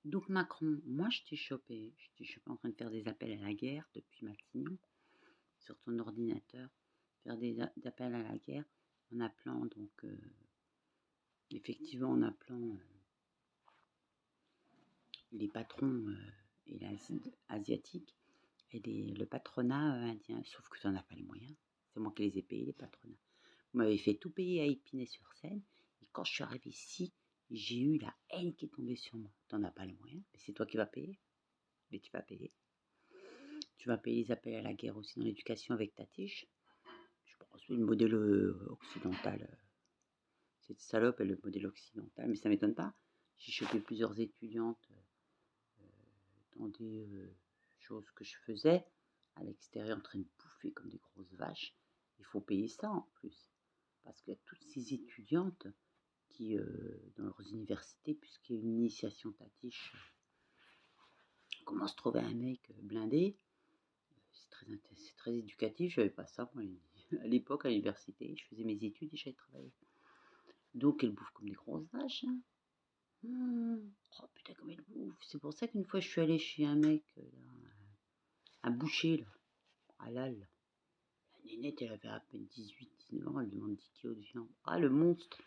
Donc Macron, moi je t'ai chopé en train de faire des appels à la guerre depuis Matignon, sur ton ordinateur, faire des appels à la guerre en appelant donc effectivement en appelant les patrons et asiatiques et le patronat indien, sauf que tu n'en as pas les moyens. C'est moi qui les ai payés, les patronats. Vous m'avez fait tout payer à Épinay-sur-Seine, et quand je suis arrivée ici, j'ai eu la haine qui est tombée sur moi. Tu n'en as pas les moyens, mais c'est toi qui vas payer. Mais tu vas payer. Tu vas payer les appels à la guerre aussi dans l'éducation avec ta tige. Je pense que le modèle occidental, cette salope est le modèle occidental, mais ça ne m'étonne pas. J'ai chopé plusieurs étudiantes dans des choses que je faisais à l'extérieur en train de bouffer comme des grosses vaches. Il faut payer ça en plus. Parce qu'il y a toutes ces étudiantes qui, dans leurs universités, puisqu'il y a une initiation tatiche, commencent à trouver un mec blindé. C'est très éducatif, je n'avais pas ça moi, à l'époque à l'université. Je faisais mes études et j'allais travailler. Donc elles bouffent comme des grosses vaches. Hein. Oh putain, comme elles bouffent. C'est pour ça qu'une fois je suis allée chez un mec, un boucher, là, halal. La nénette, elle avait à peine 18-19 ans, elle demande 10 kilos de viande. Ah, le monstre.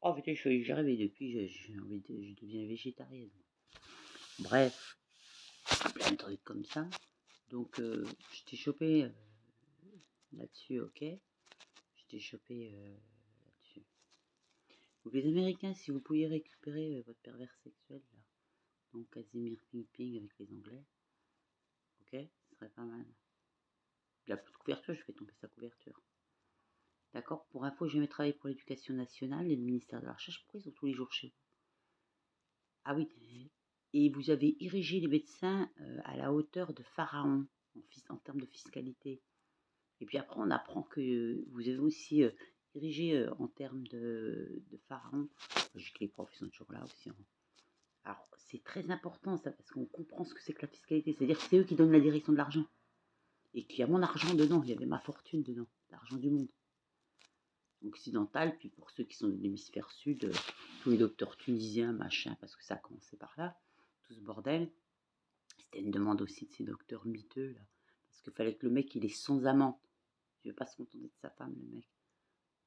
Oh putain, j'y arrivé depuis, je deviens végétarienne. Bref, plein de trucs comme ça. Donc, je t'ai chopé là-dessus, ok. Je t'ai chopé là-dessus. Donc, les Américains, si vous pouviez récupérer votre pervers sexuel, là, donc Casimir Ping avec les Anglais, ok, ce serait pas mal. Il a plus de couverture, je fais tomber sa couverture. D'accord. Pour info, j'ai jamais travaillé pour l'éducation nationale et le ministère de la Recherche. Pourquoi ils sont tous les jours chez vous? Ah oui. Et vous avez érigé les médecins à la hauteur de Pharaon en termes de fiscalité. Et puis après, on apprend que vous avez aussi érigé en termes de Pharaon. Je dis que les profs sont toujours là aussi. Hein. Alors, c'est très important ça, parce qu'on comprend ce que c'est que la fiscalité. C'est-à-dire que c'est eux qui donnent la direction de l'argent. Et qu'il y a mon argent dedans, il y avait ma fortune dedans, l'argent du monde. Occidental, puis pour ceux qui sont de l'hémisphère sud, tous les docteurs tunisiens, machin, parce que ça a commencé par là, tout ce bordel. C'était une demande aussi de ces docteurs miteux, là, parce qu'il fallait que le mec, il est sans amant. Il ne veut pas se contenter de sa femme, le mec.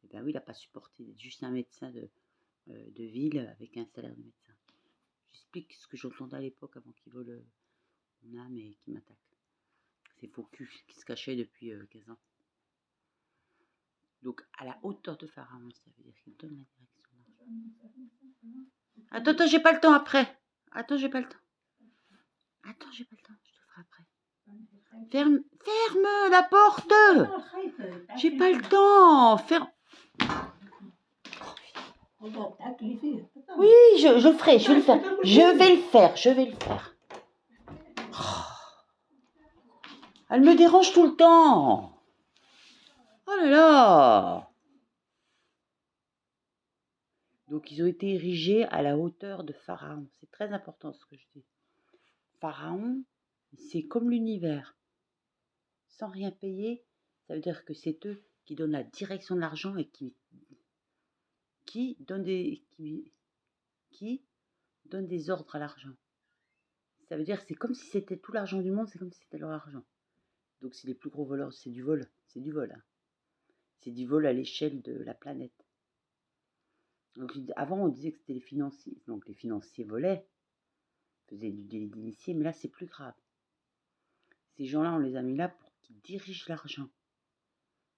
Et ben oui, il n'a pas supporté d'être juste un médecin de ville avec un salaire de médecin. J'explique ce que j'entendais à l'époque avant qu'il vole mon âme et qu'il m'attaque. Ces faux culs qui se cachaient depuis 15 ans. Donc, à la hauteur de Pharaon, ça veut dire qu'il donne la direction de l'argent. Attends, j'ai pas le temps après. Attends, j'ai pas le temps. Je te ferai après. Ferme la porte. J'ai pas le temps. Ferme. Oui, je le ferai, je vais le faire. Je vais le faire. Elle me dérange tout le temps. Oh là là. Donc, ils ont été érigés à la hauteur de Pharaon. C'est très important ce que je dis. Pharaon, c'est comme l'univers. Sans rien payer, ça veut dire que c'est eux qui donnent la direction de l'argent et qui donnent des ordres à l'argent. Ça veut dire que c'est comme si c'était tout l'argent du monde, c'est comme si c'était leur argent. Donc c'est les plus gros voleurs, c'est du vol. Hein. C'est du vol à l'échelle de la planète. Donc, avant, on disait que c'était les financiers. Donc les financiers volaient, faisaient du délit d'initié, mais là, c'est plus grave. Ces gens-là, on les a mis là pour qu'ils dirigent l'argent.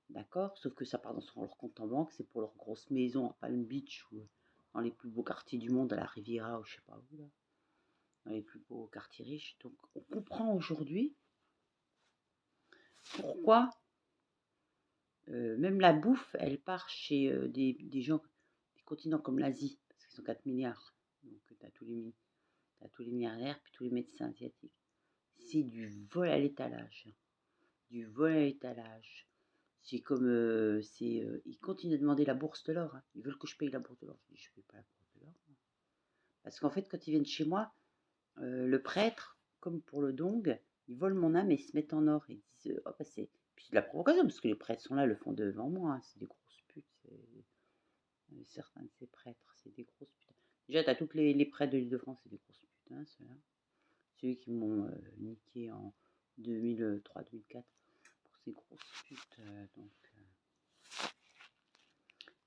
D'accord? Sauf que ça part sur leur compte en banque, c'est pour leur grosse maison à Palm Beach ou dans les plus beaux quartiers du monde, à la Riviera ou je sais pas où, là. Dans les plus beaux quartiers riches. Donc on comprend aujourd'hui pourquoi même la bouffe, elle part chez des gens, des continents comme l'Asie, parce qu'ils sont 4 milliards. Donc tu as tous les milliardaires, puis tous les médecins asiatiques. C'est du vol à l'étalage. Du vol à l'étalage. C'est comme, ils continuent à demander la bourse de l'or. Hein. Ils veulent que je paye la bourse de l'or. Je dis, je ne paye pas la bourse de l'or. Parce qu'en fait, quand ils viennent chez moi, le prêtre, comme pour le dong, ils volent mon âme et ils se mettent en or. Et ils disent, oh, bah, c'est... Puis c'est de la provocation, parce que les prêtres sont là, le font devant moi. Hein. C'est des grosses putes. Certains de ces prêtres, c'est des grosses putes. Déjà, tu as toutes les prêtres de l'Île-de-France, c'est des grosses putes. putains, ceux-là. Ceux qui m'ont niqué en 2003-2004 pour ces grosses putes.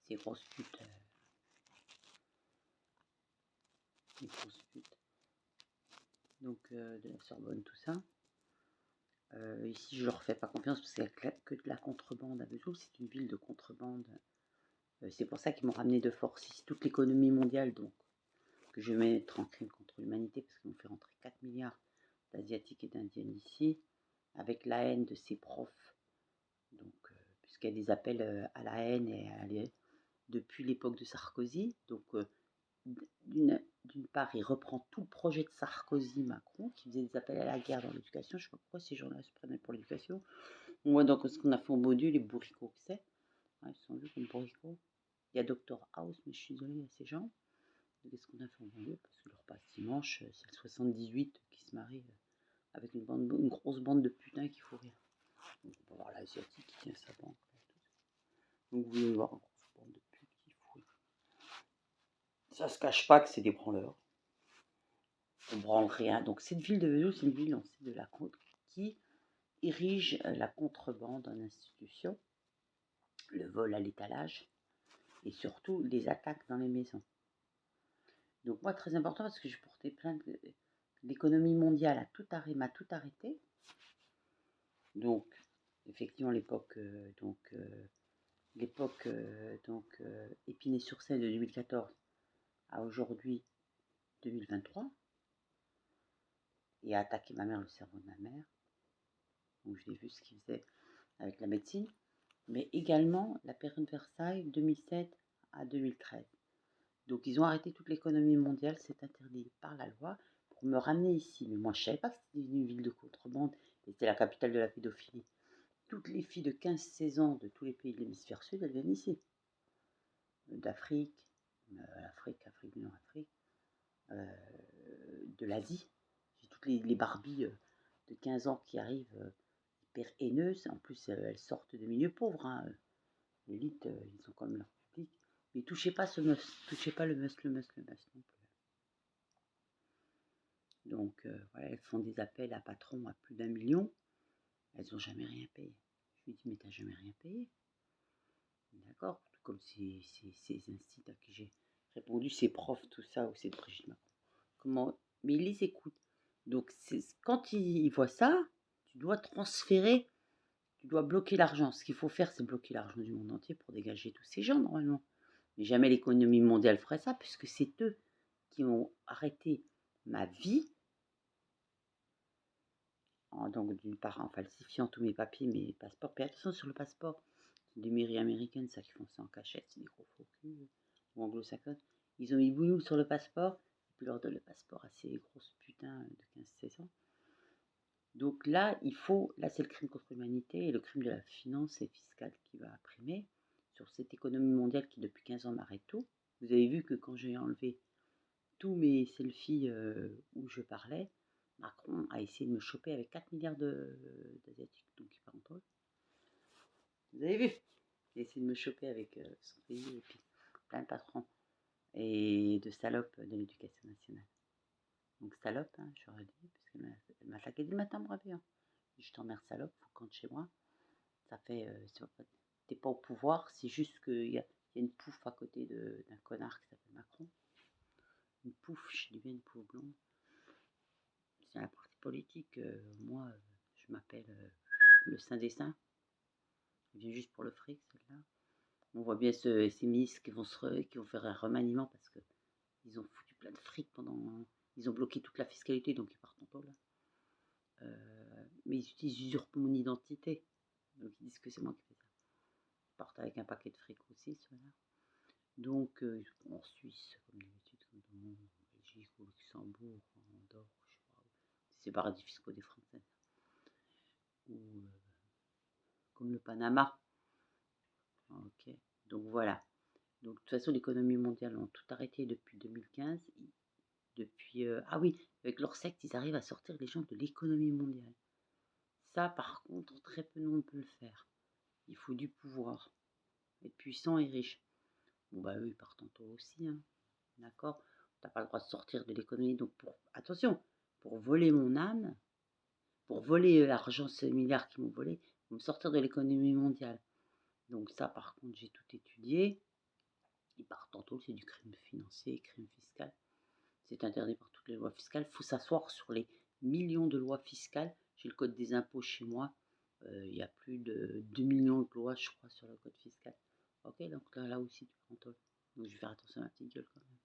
Ces grosses putes. Ces grosses putes. Donc, de la Sorbonne, tout ça. Ici, je leur fais pas confiance parce qu'il n'y a que de la contrebande à Vesoul. C'est une ville de contrebande. C'est pour ça qu'ils m'ont ramené de force ici toute l'économie mondiale, donc, que je vais mettre en crime contre l'humanité parce qu'ils m'ont fait rentrer 4 milliards d'Asiatiques et d'Indiennes ici, avec la haine de ces profs. Donc, puisqu'il y a des appels à la haine depuis l'époque de Sarkozy. Donc, d'une part, il reprend tout le projet de Sarkozy-Macron, qui faisait des appels à la guerre dans l'éducation. Je ne sais pas pourquoi ces gens-là se prenaient pour l'éducation. On voit donc ce qu'on a fait au module, les bourricots que c'est. Ouais, ils sont vus comme bourricots. Il y a Dr House, mais je suis désolée à ces gens. Qu'est-ce qu'on a fait au module? Parce que leur passe dimanche, c'est le 78 qui se marie avec une grosse bande de putains qui fout rire. Donc, on va voir l'asiatique qui tient sa banque. Donc vous allez voir une grosse bande de putes qui fout rire. Ça se cache pas que c'est des branleurs. On branle rien. Donc cette ville de Vesoul, c'est une ville de la côte qui érige la contrebande en institution, le vol à l'étalage et surtout les attaques dans les maisons. Donc moi, très important parce que je portais plainte. L'économie mondiale m'a tout arrêté. Donc, effectivement, l'époque Épinay-sur-Seine de 2014 à aujourd'hui 2023 et a attaqué ma mère, le cerveau de ma mère. Donc, j'ai vu ce qu'il faisait avec la médecine, mais également la période de Versailles 2007 à 2013. Donc, ils ont arrêté toute l'économie mondiale, c'est interdit par la loi, pour me ramener ici. Mais moi, je ne savais pas que c'était une ville de contrebande et c'était la capitale de la pédophilie. Toutes les filles de 15-16 ans de tous les pays de l'hémisphère sud, elles viennent ici. D'Afrique, Afrique du Nord, Afrique, de l'Asie. J'ai toutes les Barbies de 15 ans qui arrivent hyper haineuses. En plus, elles sortent de milieux pauvres. Hein. L'élite, ils ont comme leur public. Mais touchez pas ce must, touchez pas le must non plus. Donc voilà, elles font des appels à patrons à plus d'1 million. Elles n'ont jamais rien payé. Je lui dis, mais t'as jamais rien payé? D'accord? Tout comme ces instituts à qui j'ai répondu, ces profs, tout ça, ou c'est de Brigitte Macron. Comment? Mais ils les écoutent. Donc quand ils voient ça, tu dois transférer, tu dois bloquer l'argent. Ce qu'il faut faire, c'est bloquer l'argent du monde entier pour dégager tous ces gens, normalement. Mais jamais l'économie mondiale ferait ça, puisque c'est eux qui ont arrêté ma vie, donc d'une part en falsifiant tous mes papiers, mes passeports. Mais attention sur le passeport, c'est des mairies américaines, ça qui font ça en cachette, c'est des gros faux culs, ou anglo-saxonnes. Ils ont mis bouillou sur le passeport, et puis leur donnent le passeport à ces grosses putains de 15-16 ans. Donc là, c'est le crime contre l'humanité et le crime de la finance et fiscale qui va primer sur cette économie mondiale qui depuis 15 ans m'arrête tout. Vous avez vu que quand j'ai enlevé tous mes selfies où je parlais, Macron a essayé de me choper avec 4 milliards d'Asiatiques, donc il part en eux. Vous avez vu? Il a essayé de me choper avec son pays et puis plein de patrons et de salopes de l'éducation nationale. Donc salope, hein, j'aurais dit, parce qu'elle m'a attaqué dès le matin, bravé. Hein. Je t'emmerde salope, faut qu'on rentre chez moi. Ça fait, t'es pas au pouvoir, c'est juste qu'il y a une pouffe à côté d'un connard qui s'appelle Macron. Une pouffe, je dis bien une pouffe blonde. C'est un parti politique. Moi, je m'appelle le Saint des Saints. Elle vient juste pour le fric, celle-là. On voit bien ces ministres qui vont faire un remaniement parce qu'ils ont foutu plein de fric ils ont bloqué toute la fiscalité, donc ils partent en tôle. Mais ils usurpent mon identité. Donc ils disent que c'est moi qui fais ça. Ils partent avec un paquet de fric aussi, ceux-là. Donc en Suisse, comme d'habitude, comme tout le monde, en Belgique, au Luxembourg, en Andorre, je sais pas. C'est paradis fiscaux des Français. Ou comme le Panama. Ok. Donc voilà. Donc de toute façon, l'économie mondiale ont tout arrêté depuis 2015. Ah oui, avec leur secte, ils arrivent à sortir les gens de l'économie mondiale. Ça, par contre, très peu de monde peut le faire. Il faut du pouvoir, être puissant et riche. Bon, bah eux, ils partent en taux aussi, hein. D'accord? Tu n'as pas le droit de sortir de l'économie. Donc, attention, pour voler mon âme, pour voler l'argent, ces milliards qui m'ont volé, il faut me sortir de l'économie mondiale. Donc ça, par contre, j'ai tout étudié. Et par tantôt, c'est du crime financier, crime fiscal. C'est interdit par toutes les lois fiscales. Il faut s'asseoir sur les millions de lois fiscales. J'ai le code des impôts chez moi. Il y a plus de 2 millions de lois, je crois, sur le code fiscal. Ok, donc là aussi, tu prends toi. Donc je vais faire attention à ma petite gueule quand même.